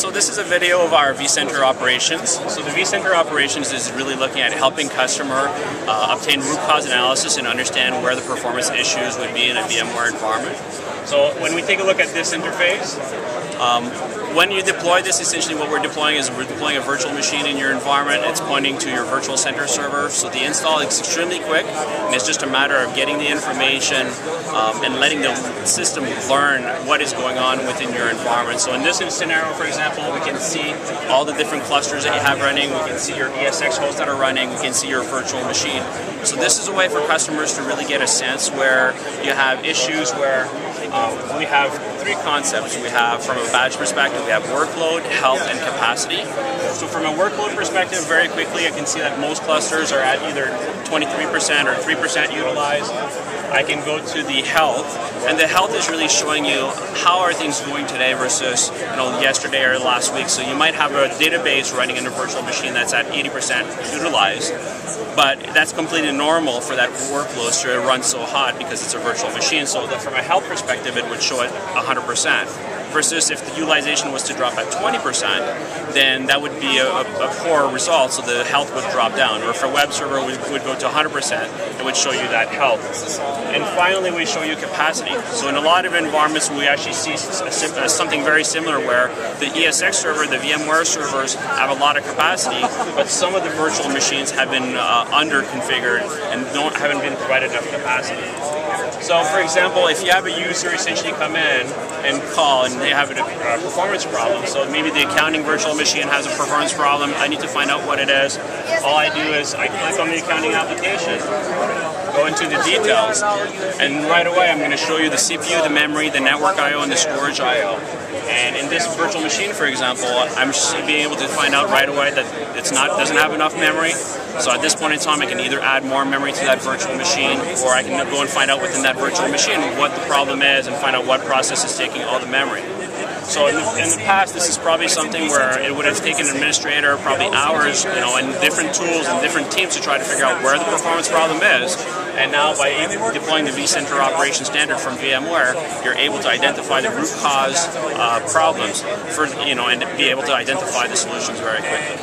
So this is a video of our vCentre operations. So the vCentre operations is really looking at helping customer obtain root cause analysis and understand where the performance issues would be in a VMware environment. So when we take a look at this interface, when you deploy this, essentially what we're deploying is we're deploying a virtual machine in your environment. It's pointing to your virtual center server. So the install is extremely quick, and it's just a matter of getting the information and letting the system learn what is going on within your environment. So in this scenario, for example, we can see all the different clusters that you have running. We can see your ESX hosts that are running. We can see your virtual machine. So this is a way for customers to really get a sense where you have issues where we have three concepts. We have, from a badge perspective, we have workload, health, and capacity. So from a workload perspective, very quickly, I can see that most clusters are at either 23% or 3% utilized. I can go to the health, and the health is really showing you how are things going today versus yesterday or last week. So you might have a database running in a virtual machine that's at 80% utilized, but that's completely normal for that workload to run so hot because it's a virtual machine. So that from a health perspective, it would show it 100%. Versus if the utilization was to drop at 20%, then that would be a poor result, so the health would drop down. Or if a web server would go to 100%, it would show you that health. And finally, we show you capacity. So in a lot of environments, we actually see something very similar where the ESX server, the VMware servers, have a lot of capacity, but some of the virtual machines have been under-configured and haven't been provided enough capacity. So for example, if you have a user essentially come in and call and they have a performance problem, so maybe the accounting virtual machine has a performance problem, I need to find out what it is. All I do is I click on the accounting application, go into the details, and right away I'm going to show you the CPU, the memory, the network I/O, and the storage I/O. And in this virtual machine, for example, I'm being able to find out right away that doesn't have enough memory. So at this point in time, I can either add more memory to that virtual machine, or I can go and find out within that virtual machine what the problem is and find out what process is taking all the memory. So in the past, this is probably something where it would have taken an administrator probably hours, and different tools and different teams to try to figure out where the performance problem is. And now by deploying the vCentre operation standard from VMware, you're able to identify the root cause problems and be able to identify the solutions very quickly.